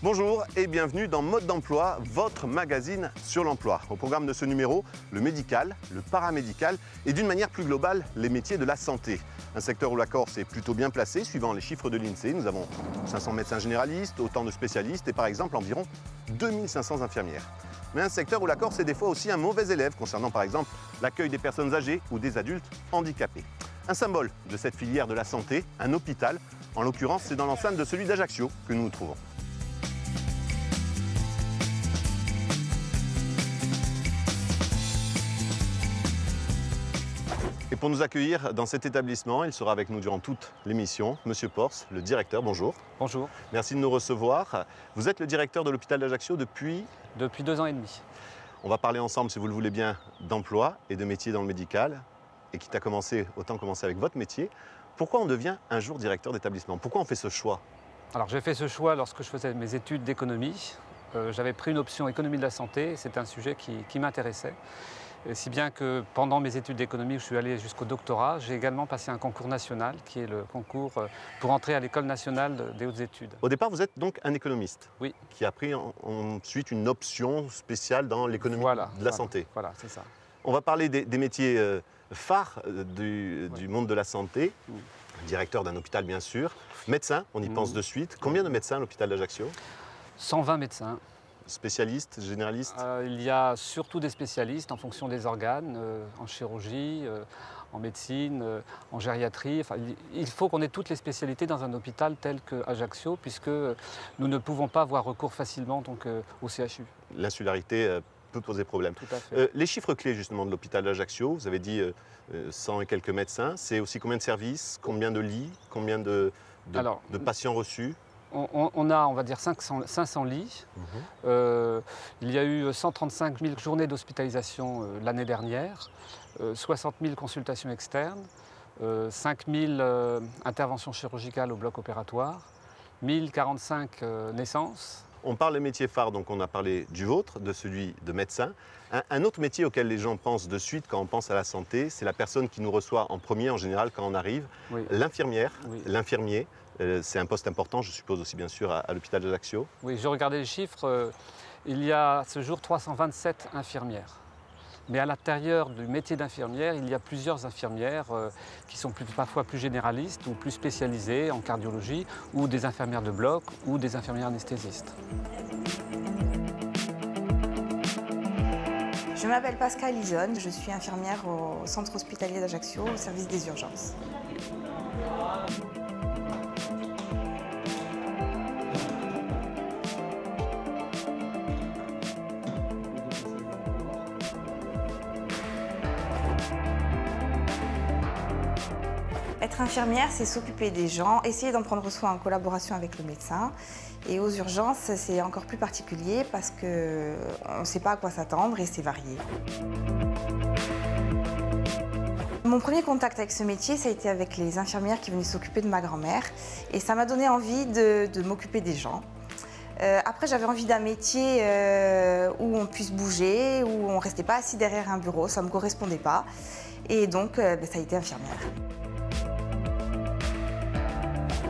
Bonjour et bienvenue dans Mode d'emploi, votre magazine sur l'emploi. Au programme de ce numéro, le médical, le paramédical et d'une manière plus globale, les métiers de la santé. Un secteur où la Corse est plutôt bien placée, suivant les chiffres de l'INSEE. Nous avons 500 médecins généralistes, autant de spécialistes et par exemple environ 2500 infirmières. Mais un secteur où la Corse est des fois aussi un mauvais élève concernant par exemple l'accueil des personnes âgées ou des adultes handicapés. Un symbole de cette filière de la santé, un hôpital. En l'occurrence, c'est dans l'enceinte de celui d'Ajaccio que nous nous trouvons. Et pour nous accueillir dans cet établissement, il sera avec nous durant toute l'émission, Monsieur Porce, le directeur, bonjour. Bonjour. Merci de nous recevoir. Vous êtes le directeur de l'hôpital d'Ajaccio depuis 2 ans et demi. On va parler ensemble, si vous le voulez bien, d'emploi et de métier dans le médical. Et quitte à commencer, autant commencer avec votre métier. Pourquoi on devient un jour directeur d'établissement? Pourquoi on fait ce choix? Alors j'ai fait ce choix lorsque je faisais mes études d'économie. J'avais pris une option économie de la santé, c'est un sujet qui m'intéressait. Si bien que pendant mes études d'économie, où je suis allé jusqu'au doctorat, j'ai également passé un concours national, qui est le concours pour entrer à l'École nationale des hautes études. Au départ, vous êtes donc un économiste, oui, qui a pris ensuite une option spéciale dans l'économie de la santé. Voilà, c'est ça. On va parler des métiers phares du monde de la santé. Directeur d'un hôpital, bien sûr. Médecin, on y pense de suite. Combien de médecins à l'hôpital d'Ajaccio? 120 médecins. Spécialistes, généralistes? Il y a surtout des spécialistes en fonction des organes, en chirurgie, en médecine, en gériatrie. Enfin, il faut qu'on ait toutes les spécialités dans un hôpital tel qu'Ajaccio, puisque nous ne pouvons pas avoir recours facilement donc, au CHU. L'insularité peut poser problème. Tout à fait. Les chiffres clés justement de l'hôpital d'Ajaccio, vous avez dit 100 et quelques médecins, c'est aussi combien de services, combien de lits, combien de patients reçus? On a, on va dire, 500 lits. Il y a eu 135 000 journées d'hospitalisation l'année dernière, 60 000 consultations externes, 5 000 interventions chirurgicales au bloc opératoire, 1045 naissances. On parle des métiers phares, donc on a parlé du vôtre, de celui de médecin. Un autre métier auquel les gens pensent de suite quand on pense à la santé, c'est la personne qui nous reçoit en premier, en général, quand on arrive, oui. L'infirmière, oui. L'infirmier. C'est un poste important, je suppose aussi bien sûr, à l'hôpital d'Ajaccio. Oui, j'ai regardé les chiffres. Il y a à ce jour 327 infirmières. Mais à l'intérieur du métier d'infirmière, il y a plusieurs infirmières qui sont parfois plus généralistes ou plus spécialisées en cardiologie, ou des infirmières de bloc, ou des infirmières anesthésistes. Je m'appelle Pascal Isonne, je suis infirmière au centre hospitalier d'Ajaccio, au service des urgences. Être infirmière, c'est s'occuper des gens, essayer d'en prendre soin en collaboration avec le médecin. Et aux urgences, c'est encore plus particulier parce qu'on ne sait pas à quoi s'attendre et c'est varié. Mon premier contact avec ce métier, ça a été avec les infirmières qui venaient s'occuper de ma grand-mère. Et ça m'a donné envie de m'occuper des gens. Après, j'avais envie d'un métier où on puisse bouger, où on ne restait pas assis derrière un bureau, ça ne me correspondait pas. Et donc, ça a été infirmière.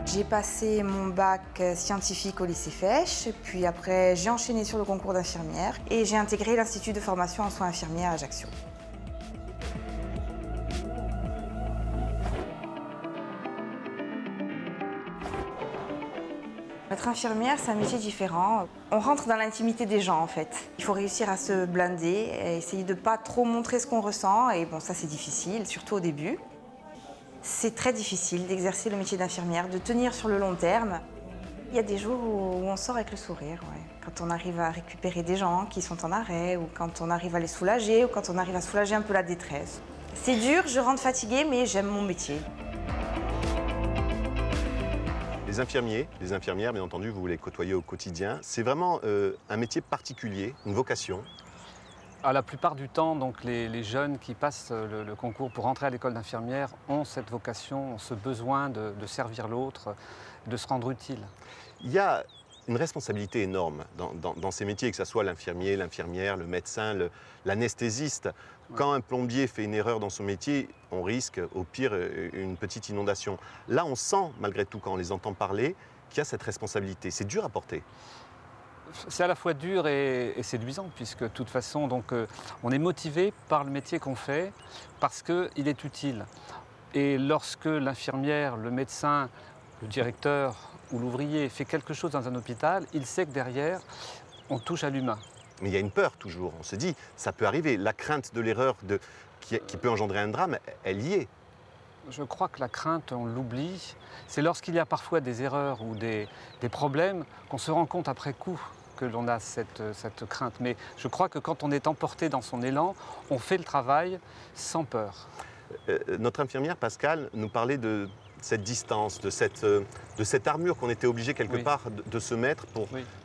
J'ai passé mon bac scientifique au lycée Fèche, puis après j'ai enchaîné sur le concours d'infirmière et j'ai intégré l'Institut de formation en soins infirmiers à Ajaccio. Être infirmière, c'est un métier différent. On rentre dans l'intimité des gens en fait. Il faut réussir à se blinder, et essayer de ne pas trop montrer ce qu'on ressent et bon ça c'est difficile, surtout au début. C'est très difficile d'exercer le métier d'infirmière, de tenir sur le long terme. Il y a des jours où on sort avec le sourire, ouais. Quand on arrive à récupérer des gens qui sont en arrêt, ou quand on arrive à les soulager, ou quand on arrive à soulager un peu la détresse. C'est dur, je rentre fatiguée, mais j'aime mon métier. Les infirmiers, les infirmières, bien entendu, vous les côtoyez au quotidien. C'est vraiment un métier particulier, une vocation. La plupart du temps, donc, les jeunes qui passent le concours pour entrer à l'école d'infirmière ont cette vocation, ont ce besoin de servir l'autre, de se rendre utile. Il y a une responsabilité énorme dans ces métiers, que ce soit l'infirmier, l'infirmière, le médecin, l'anesthésiste. Ouais. Quand un plombier fait une erreur dans son métier, on risque au pire une petite inondation. Là, on sent malgré tout, quand on les entend parler, qu'il y a cette responsabilité. C'est dur à porter. C'est à la fois dur et séduisant, puisque de toute façon, donc, on est motivé par le métier qu'on fait, parce qu'il est utile. Et lorsque l'infirmière, le médecin, le directeur ou l'ouvrier fait quelque chose dans un hôpital, il sait que derrière, on touche à l'humain. Mais il y a une peur toujours. On se dit, ça peut arriver. La crainte de l'erreur qui peut engendrer un drame, elle y est. Je crois que la crainte, on l'oublie. C'est lorsqu'il y a parfois des erreurs ou des problèmes qu'on se rend compte après coup que l'on a cette crainte. Mais je crois que quand on est emporté dans son élan, on fait le travail sans peur. Notre infirmière, Pascal, nous parlait de cette distance, de cette armure qu'on était obligé quelque part de se mettre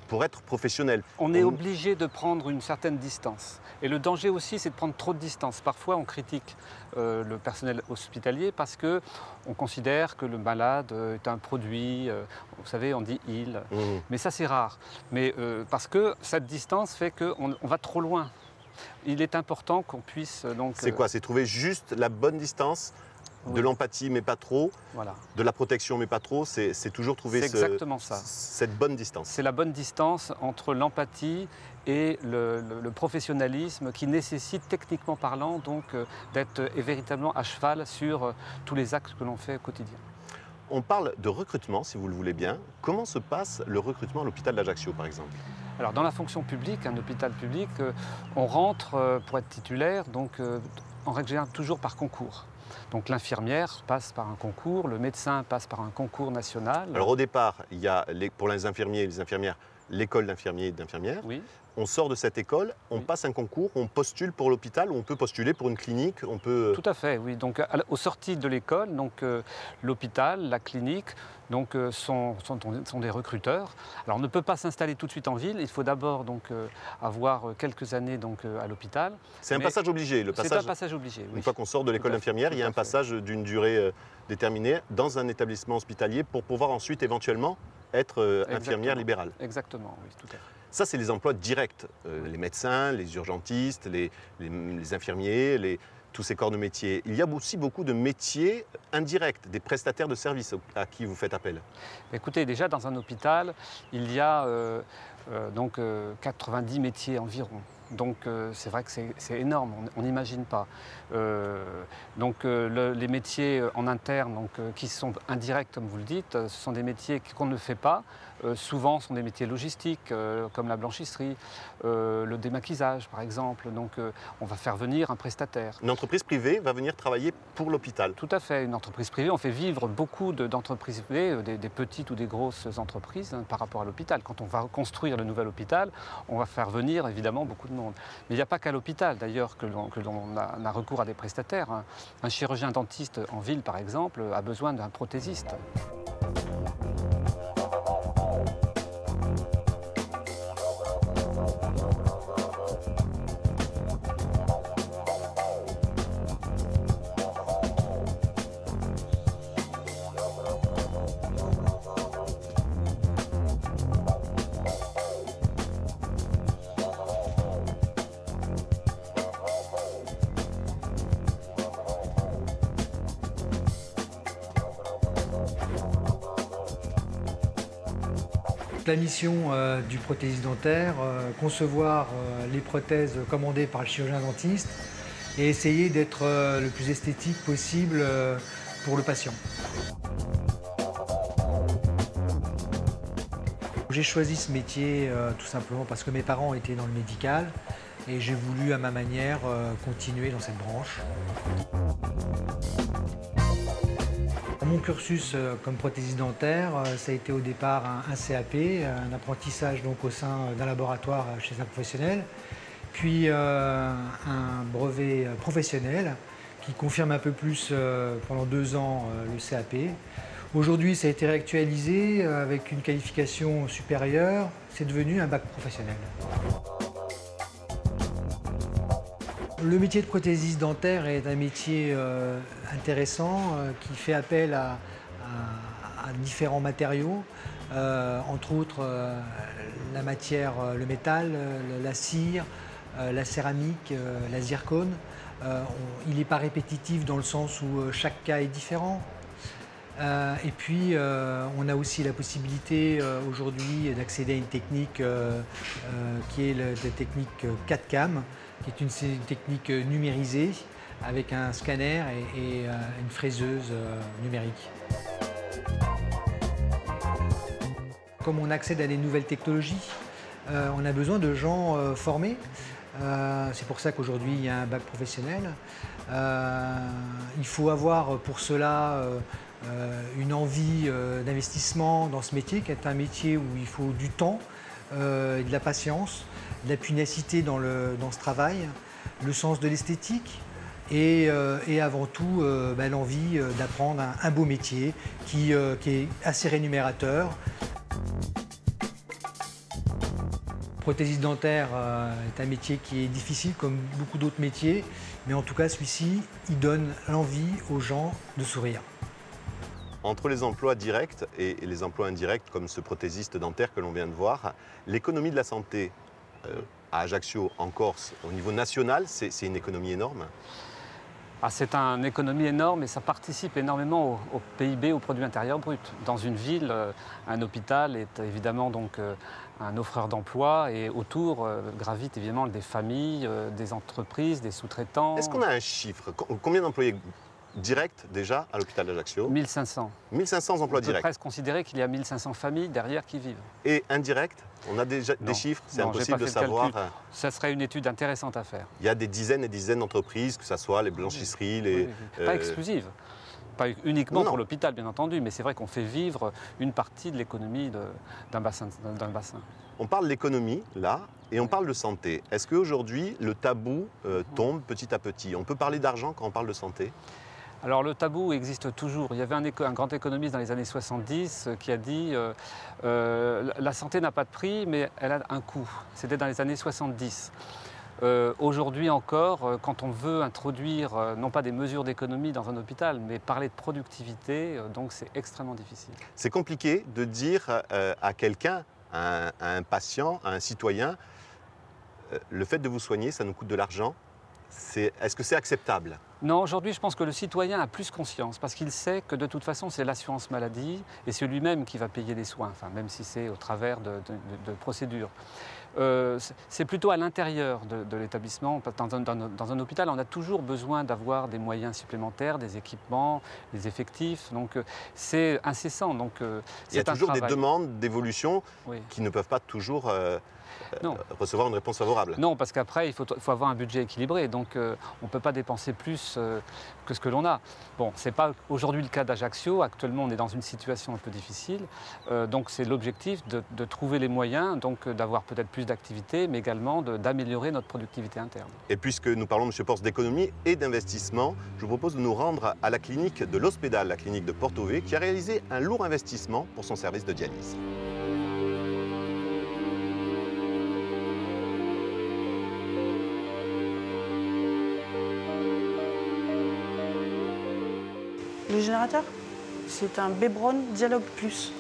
pour être professionnel. On est obligé de prendre une certaine distance. Et le danger aussi, c'est de prendre trop de distance. Parfois, on critique le personnel hospitalier parce qu'on considère que le malade est un produit, vous savez, on dit « il ». Mais ça, c'est rare. Mais parce que cette distance fait qu'on va trop loin. Il est important qu'on puisse donc... C'est quoi? C'est trouver juste la bonne distance, de l'empathie mais pas trop, de la protection mais pas trop, c'est toujours trouver cette bonne distance. C'est la bonne distance entre l'empathie et le professionnalisme qui nécessite techniquement parlant donc d'être véritablement à cheval sur tous les actes que l'on fait au quotidien. On parle de recrutement, si vous le voulez bien. Comment se passe le recrutement à l'hôpital d'Ajaccio, par exemple? Alors, dans la fonction publique, un hôpital public, on rentre pour être titulaire, donc en règle générale toujours par concours. Donc l'infirmière passe par un concours, le médecin passe par un concours national. Alors au départ, il y a pour les infirmiers et les infirmières, l'école d'infirmiers et d'infirmières. Oui. On sort de cette école, on passe un concours, on postule pour l'hôpital, ou on peut postuler pour une clinique, on peut... Tout à fait, oui. Donc aux sorties de l'école, donc l'hôpital, la clinique, donc sont des recruteurs. Alors on ne peut pas s'installer tout de suite en ville, il faut d'abord donc avoir quelques années donc à l'hôpital. C'est un passage obligé, le passage. C'est un passage obligé, oui. Une fois qu'on sort de l'école d'infirmière, il y a un passage d'une durée déterminée dans un établissement hospitalier pour pouvoir ensuite éventuellement être infirmière libérale. Exactement, oui, tout à fait. Ça, c'est les emplois directs. Les médecins, les urgentistes, les infirmiers, tous ces corps de métier. Il y a aussi beaucoup de métiers indirects, des prestataires de services à qui vous faites appel. Écoutez, déjà dans un hôpital, il y a donc 90 métiers environ. Donc c'est vrai que c'est énorme, on n'imagine pas. Les métiers en interne donc, qui sont indirects, comme vous le dites, ce sont des métiers qu'on ne fait pas. Souvent, ce sont des métiers logistiques, comme la blanchisserie, le démaquisage, par exemple. Donc on va faire venir un prestataire. Une entreprise privée va venir travailler pour l'hôpital? Tout à fait. Une entreprise privée, on fait vivre beaucoup d'entreprises privées, des petites ou des grosses entreprises par rapport à l'hôpital. Quand on va construire le nouvel hôpital, on va faire venir évidemment beaucoup de monde. Mais il n'y a pas qu'à l'hôpital d'ailleurs que l'on a recours à des prestataires. Un chirurgien dentiste en ville par exemple a besoin d'un prothésiste. La mission du prothésiste dentaire, concevoir les prothèses commandées par le chirurgien dentiste et essayer d'être le plus esthétique possible pour le patient. J'ai choisi ce métier tout simplement parce que mes parents étaient dans le médical et j'ai voulu à ma manière continuer dans cette branche. Mon cursus comme prothésiste dentaire, ça a été au départ un CAP, un apprentissage donc au sein d'un laboratoire chez un professionnel, puis un brevet professionnel qui confirme un peu plus pendant 2 ans le CAP. Aujourd'hui, ça a été réactualisé avec une qualification supérieure, c'est devenu un bac professionnel. Le métier de prothésiste dentaire est un métier intéressant qui fait appel à différents matériaux, entre autres la matière, le métal, la cire, la céramique, la zircone. Il n'est pas répétitif dans le sens où chaque cas est différent. Et puis, on a aussi la possibilité aujourd'hui d'accéder à une technique qui est la technique CAD-CAM, qui est une technique numérisée avec un scanner et une fraiseuse numérique. Comme on accède à des nouvelles technologies, on a besoin de gens formés. C'est pour ça qu'aujourd'hui, il y a un bac professionnel. Il faut avoir pour cela une envie d'investissement dans ce métier, qui est un métier où il faut du temps, de la patience, de la pugnacité dans ce travail, le sens de l'esthétique et avant tout l'envie d'apprendre un beau métier qui est assez rémunérateur. Prothésiste dentaire est un métier qui est difficile comme beaucoup d'autres métiers, mais en tout cas celui-ci, il donne l'envie aux gens de sourire. Entre les emplois directs et les emplois indirects, comme ce prothésiste dentaire que l'on vient de voir, l'économie de la santé à Ajaccio, en Corse, au niveau national, c'est une économie énorme. C'est une économie énorme et ça participe énormément au PIB, au produit intérieur brut. Dans une ville, un hôpital est évidemment donc un offreur d'emploi et autour gravitent évidemment des familles, des entreprises, des sous-traitants. Est-ce qu'on a un chiffre? Combien d'employés directs déjà à l'hôpital d'Ajaccio? 1500. 1500 emplois directs. On peut presque considérer qu'il y a 1500 familles derrière qui vivent. Et indirects? On a déjà des chiffres? C'est impossible de savoir. Ça serait une étude intéressante à faire. Il y a des dizaines et des dizaines d'entreprises, que ce soit les blanchisseries, les... Pas exclusives. Pas uniquement pour l'hôpital, bien entendu, mais c'est vrai qu'on fait vivre une partie de l'économie d'un bassin. On parle d'économie, là, et on parle de santé. Est-ce qu'aujourd'hui, le tabou tombe petit à petit? On peut parler d'argent quand on parle de santé? Alors le tabou existe toujours. Il y avait un grand économiste dans les années 70 qui a dit la santé n'a pas de prix, mais elle a un coût. C'était dans les années 70. Aujourd'hui encore, quand on veut introduire, non pas des mesures d'économie dans un hôpital, mais parler de productivité, donc c'est extrêmement difficile. C'est compliqué de dire à quelqu'un, à un patient, à un citoyen, le fait de vous soigner, ça nous coûte de l'argent. Est-ce que c'est acceptable? Non, aujourd'hui, je pense que le citoyen a plus conscience parce qu'il sait que de toute façon, c'est l'assurance maladie et c'est lui-même qui va payer les soins, même si c'est au travers de procédures. C'est plutôt à l'intérieur de l'établissement. Dans un hôpital, on a toujours besoin d'avoir des moyens supplémentaires, des équipements, des effectifs. Donc c'est incessant. Donc, il y a toujours des demandes d'évolution qui ne peuvent pas toujours recevoir une réponse favorable. Non, parce qu'après, il faut avoir un budget équilibré. Donc on ne peut pas dépenser plus que ce que l'on a. Bon, ce n'est pas aujourd'hui le cas d'Ajaccio. Actuellement, on est dans une situation un peu difficile. Donc c'est l'objectif de trouver les moyens, donc d'avoir peut-être plus d'activité, mais également d'améliorer notre productivité interne. Et puisque nous parlons, M. Porce, d'économie et d'investissement, je vous propose de nous rendre à la clinique de l'Hospédale, la clinique de Porto-Vecchio, qui a réalisé un lourd investissement pour son service de dialyse. Le générateur, c'est un Bebron Dialogue Plus.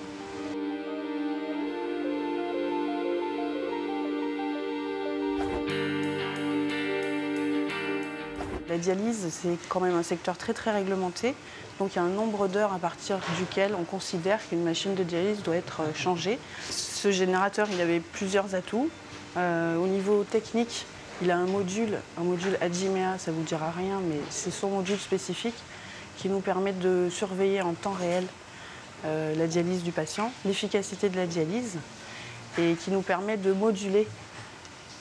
La dialyse, c'est quand même un secteur très réglementé. Donc il y a un nombre d'heures à partir duquel on considère qu'une machine de dialyse doit être changée. Ce générateur, il avait plusieurs atouts. Au niveau technique, il a un module Adjimea, ça ne vous dira rien, mais c'est son module spécifique qui nous permet de surveiller en temps réel la dialyse du patient, l'efficacité de la dialyse, et qui nous permet de moduler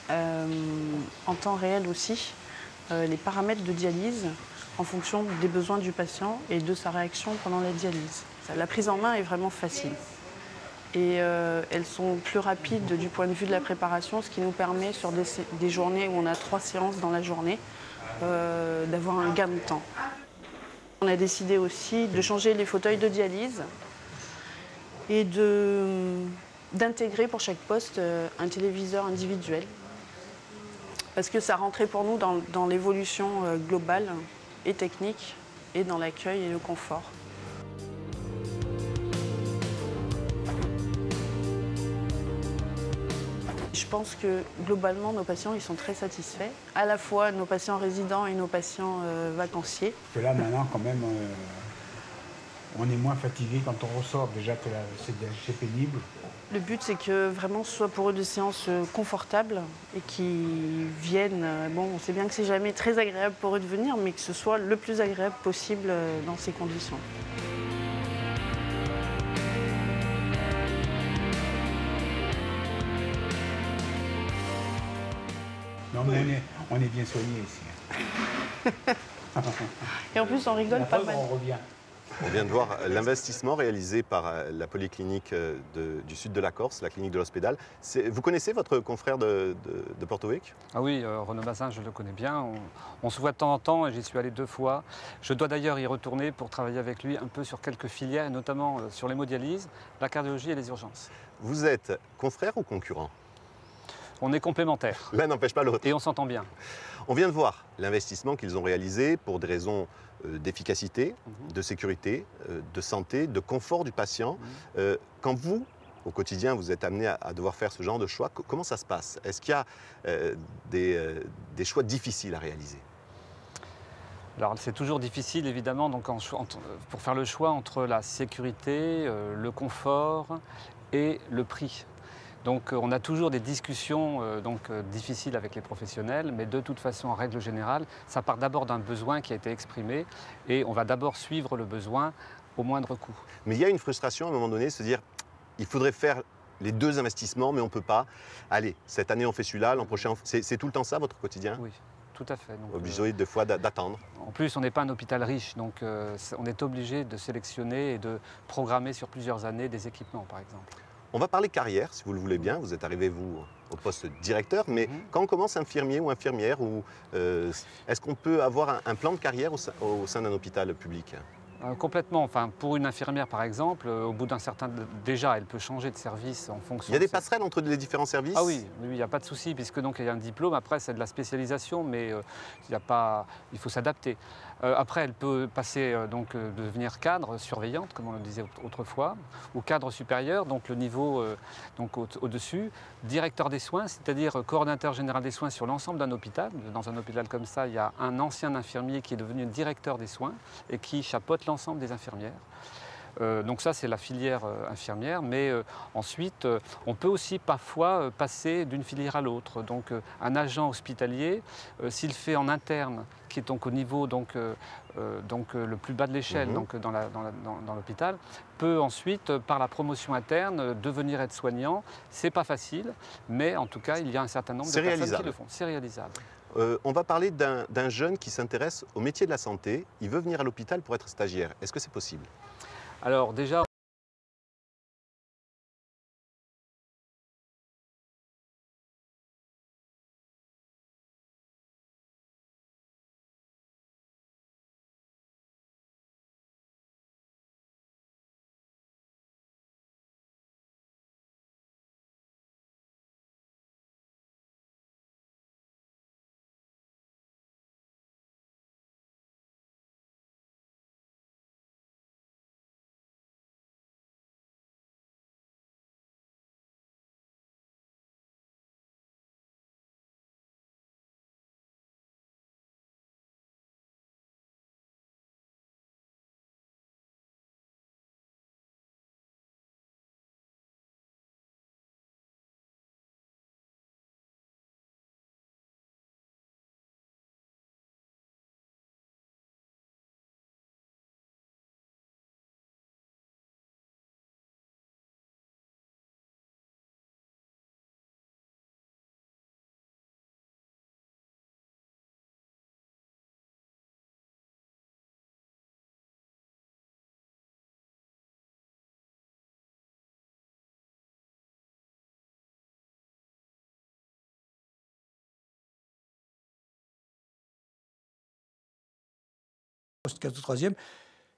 en temps réel aussi les paramètres de dialyse en fonction des besoins du patient et de sa réaction pendant la dialyse. La prise en main est vraiment facile. Et elles sont plus rapides du point de vue de la préparation, ce qui nous permet sur des journées où on a 3 séances dans la journée d'avoir un gain de temps. On a décidé aussi de changer les fauteuils de dialyse et d'intégrer pour chaque poste un téléviseur individuel. Parce que ça rentrait pour nous dans l'évolution globale et technique et dans l'accueil et le confort. Je pense que globalement, nos patients ils sont très satisfaits, à la fois nos patients résidents et nos patients vacanciers. Parce que là, maintenant, quand même, on est moins fatigué quand on ressort. Déjà que c'est pénible. Le but, c'est que vraiment ce soit pour eux des séances confortables et qu'ils viennent. Bon, on sait bien que c'est jamais très agréable pour eux de venir, mais que ce soit le plus agréable possible dans ces conditions. Non, mais on est bien soignés ici. Et en plus, on rigole pas mal. On revient. On vient de voir l'investissement réalisé par la polyclinique du sud de la Corse, la clinique de l'Hospédale. Vous connaissez votre confrère de Porto-Vecchio? Ah oui, Renaud Bazin, je le connais bien. On se voit de temps en temps et j'y suis allé 2 fois. Je dois d'ailleurs y retourner pour travailler avec lui un peu sur quelques filières, et notamment sur l'hémodialyse, la cardiologie et les urgences. Vous êtes confrère ou concurrent? On est complémentaires. L'un n'empêche pas l'autre. Et on s'entend bien. On vient de voir l'investissement qu'ils ont réalisé pour des raisons d'efficacité, de sécurité, de santé, de confort du patient. Quand vous, au quotidien, vous êtes amené à devoir faire ce genre de choix, comment ça se passe? Est-ce qu'il y a des choix difficiles à réaliser? Alors c'est toujours difficile évidemment donc, pour faire le choix entre la sécurité, le confort et le prix. Donc on a toujours des discussions difficiles avec les professionnels, mais de toute façon, en règle générale, ça part d'abord d'un besoin qui a été exprimé et on va d'abord suivre le besoin au moindre coût. Mais il y a une frustration à un moment donné, se dire il faudrait faire les 2 investissements, mais on ne peut pas. Allez, cette année on fait celui-là, l'an prochain, c'est tout le temps ça votre quotidien? Oui. Tout à fait. Donc, obligé des fois d'attendre. En plus, on n'est pas un hôpital riche, donc on est obligé de sélectionner et de programmer sur plusieurs années des équipements, par exemple. On va parler carrière, si vous le voulez bien. Vous êtes arrivé, vous, au poste de directeur, mais quand on commence infirmier ou infirmière, est-ce qu'on peut avoir un plan de carrière au sein d'un hôpital public? Complètement. Enfin, pour une infirmière, par exemple, au bout d'un certain... Déjà, elle peut changer de service en fonction... Il y a des passerelles entre les différents services? Ah oui, il n'y a pas de souci, puisque donc il y a un diplôme. Après, c'est de la spécialisation, mais il faut s'adapter. Après, elle peut passer, devenir cadre, surveillante, comme on le disait autrefois, ou cadre supérieur, donc le niveau au-dessus, directeur des soins, c'est-à-dire coordinateur général des soins sur l'ensemble d'un hôpital. Dans un hôpital comme ça, il y a un ancien infirmier qui est devenu directeur des soins et qui chapeaute l'ensemble des infirmières. Donc ça, c'est la filière infirmière, mais ensuite, on peut aussi parfois passer d'une filière à l'autre. Donc un agent hospitalier, s'il fait en interne, qui est donc au niveau le plus bas de l'échelle, donc dans l'hôpital, peut ensuite, par la promotion interne, devenir aide-soignant. C'est pas facile, mais en tout cas, il y a un certain nombre de personnes qui le font. C'est réalisable. On va parler d'un jeune qui s'intéresse au métier de la santé. Il veut venir à l'hôpital pour être stagiaire. Est-ce que c'est possible? Alors déjà, Poste 4 ou 3e.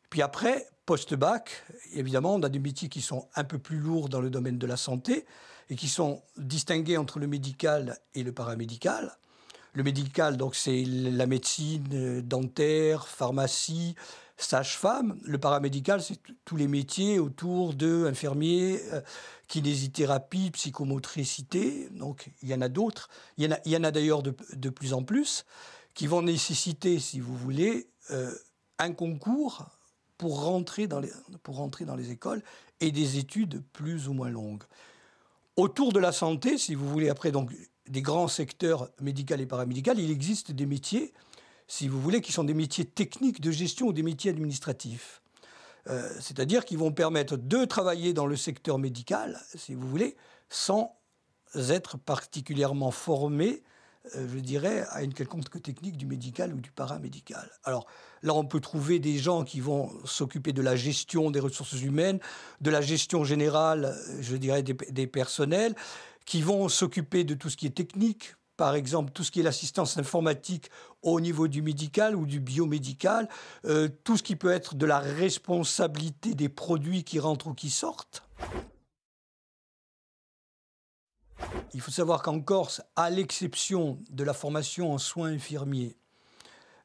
Puis après, post-bac, évidemment, on a des métiers qui sont un peu plus lourds dans le domaine de la santé et qui sont distingués entre le médical et le paramédical. Le médical, donc, c'est la médecine, dentaire, pharmacie, sage-femme. Le paramédical, c'est tous les métiers autour de infirmiers, kinésithérapie, psychomotricité. Donc, il y en a d'autres. Il y en a d'ailleurs de plus en plus qui vont nécessiter, si vous voulez, un concours pour rentrer dans les écoles et des études plus ou moins longues. Autour de la santé, si vous voulez, après donc des grands secteurs médical et paramédical, il existe des métiers, si vous voulez, qui sont des métiers techniques de gestion ou des métiers administratifs. C'est-à-dire qui vont permettre de travailler dans le secteur médical, si vous voulez, sans être particulièrement formé, je dirais, à une quelconque technique du médical ou du paramédical. Alors là, on peut trouver des gens qui vont s'occuper de la gestion des ressources humaines, de la gestion générale, je dirais, des personnels, qui vont s'occuper de tout ce qui est technique, par exemple tout ce qui est l'assistance informatique au niveau du médical ou du biomédical, tout ce qui peut être de la responsabilité des produits qui rentrent ou qui sortent. Il faut savoir qu'en Corse, à l'exception de la formation en soins infirmiers,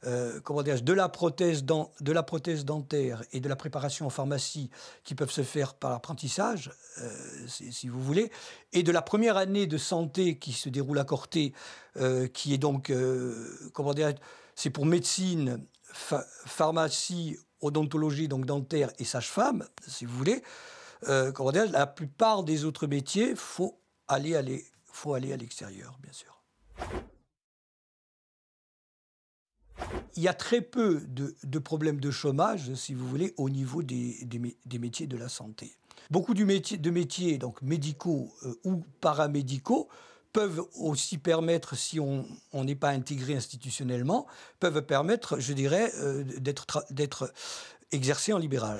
de la prothèse dentaire et de la préparation en pharmacie qui peuvent se faire par apprentissage, si vous voulez, et de la première année de santé qui se déroule à Corté, qui est donc, c'est pour médecine, pharmacie, odontologie, donc dentaire et sage-femme, si vous voulez. La plupart des autres métiers, faut aller à l'extérieur, bien sûr. Il y a très peu de problèmes de chômage, si vous voulez, au niveau des métiers de la santé. Beaucoup de métiers donc médicaux ou paramédicaux peuvent aussi permettre, si on n'est pas intégré institutionnellement, peuvent permettre, je dirais, d'être exercés en libéral.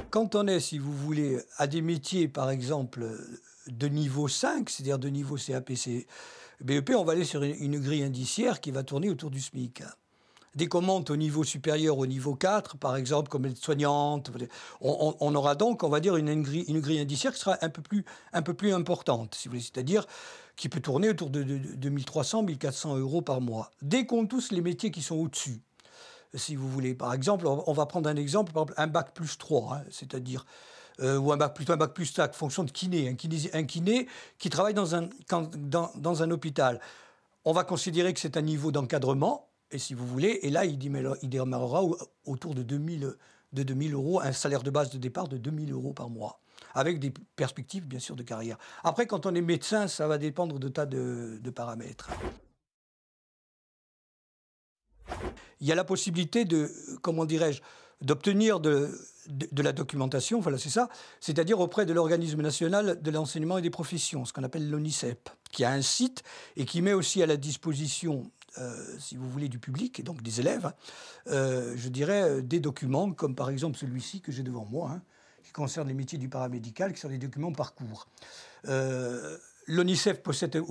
Quand on est, si vous voulez, à des métiers, par exemple, de niveau 5, c'est-à-dire de niveau CAPC, BEP, on va aller sur une grille indiciaire qui va tourner autour du SMIC. Dès qu'on monte au niveau supérieur, au niveau 4, par exemple, comme aide-soignante, on aura donc, on va dire, une grille indiciaire qui sera un peu plus importante, si vous voulez, c'est-à-dire qui peut tourner autour de 2300, 1400 euros par mois. Dès qu'on touche les métiers qui sont au-dessus, si vous voulez, par exemple, on va prendre un exemple, par exemple, un bac plus 3, hein, c'est-à-dire ou un bac plus 5, fonction de kiné, un kiné qui travaille dans un hôpital. On va considérer que c'est un niveau d'encadrement, et si vous voulez, et là, il démarrera autour de 2000 euros, un salaire de base de départ de 2000 euros par mois, avec des perspectives, bien sûr, de carrière. Après, quand on est médecin, ça va dépendre de tas de paramètres. Il y a la possibilité d'obtenir de la documentation, voilà, c'est ça, c'est-à-dire auprès de l'organisme national de l'enseignement et des professions, ce qu'on appelle l'ONICEP, qui a un site et qui met aussi à la disposition, si vous voulez, du public, et donc des élèves, je dirais, des documents, comme par exemple celui-ci que j'ai devant moi, hein, qui concerne les métiers du paramédical, qui sont des documents parcours. L'ONICEP possède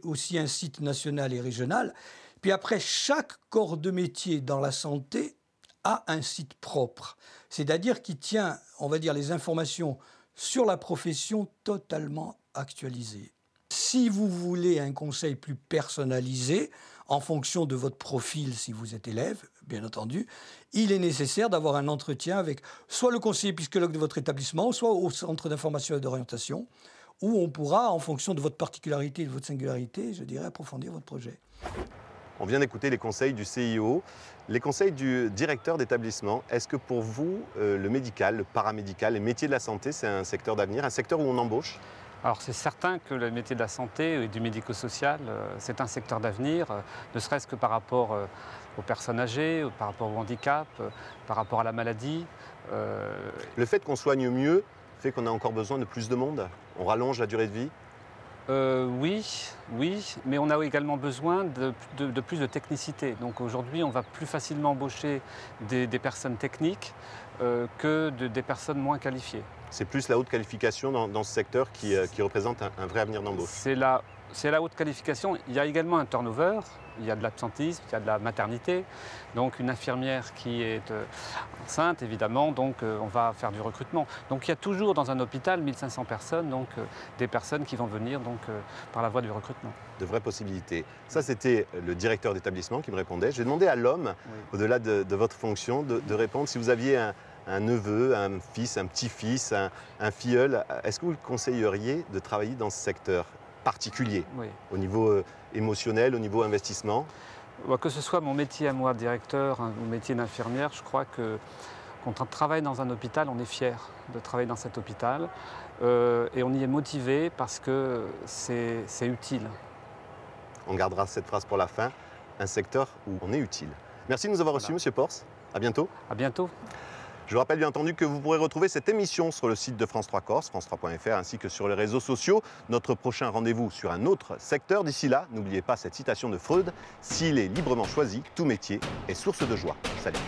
aussi un site national et régional. Puis après, chaque corps de métier dans la santé a un site propre, c'est-à-dire qui tient, on va dire, les informations sur la profession totalement actualisées. Si vous voulez un conseil plus personnalisé, en fonction de votre profil, si vous êtes élève, bien entendu, il est nécessaire d'avoir un entretien avec soit le conseiller psychologue de votre établissement, soit au centre d'information et d'orientation, où on pourra, en fonction de votre particularité et de votre singularité, je dirais, approfondir votre projet. On vient d'écouter les conseils du CIO, les conseils du directeur d'établissement. Est-ce que pour vous, le médical, le paramédical, les métiers de la santé, c'est un secteur d'avenir, un secteur où on embauche ? Alors c'est certain que le métier de la santé et du médico-social, c'est un secteur d'avenir, ne serait-ce que par rapport aux personnes âgées, par rapport au handicap, par rapport à la maladie. Le fait qu'on soigne mieux fait qu'on a encore besoin de plus de monde ? On rallonge la durée de vie ? Oui, mais on a également besoin de plus de technicité. Donc aujourd'hui, on va plus facilement embaucher des personnes techniques que des personnes moins qualifiées. C'est plus la haute qualification dans ce secteur qui représente un vrai avenir d'embauche. C'est la haute qualification. Il y a également un turnover, il y a de l'absentisme, il y a de la maternité. Donc une infirmière qui est enceinte, évidemment, donc on va faire du recrutement. Donc il y a toujours dans un hôpital 1500 personnes, donc des personnes qui vont venir donc, par la voie du recrutement. De vraies possibilités. Ça, c'était le directeur d'établissement qui me répondait. J'ai demandé à l'homme, au-delà de votre fonction, de répondre si vous aviez un neveu, un fils, un petit-fils, un filleul. Est-ce que vous le conseilleriez de travailler dans ce secteur particulier, au niveau émotionnel, au niveau investissement ? Que ce soit mon métier à moi, directeur, ou mon métier d'infirmière, je crois que quand on travaille dans un hôpital, on est fier de travailler dans cet hôpital et on y est motivé parce que c'est utile. On gardera cette phrase pour la fin, un secteur où on est utile. Merci de nous avoir reçus, Monsieur Pors. À bientôt. À bientôt. Je vous rappelle bien entendu que vous pourrez retrouver cette émission sur le site de France 3 Corse, france3.fr, ainsi que sur les réseaux sociaux. Notre prochain rendez-vous sur un autre secteur. D'ici là, n'oubliez pas cette citation de Freud, « S'il est librement choisi, tout métier est source de joie ». Salut.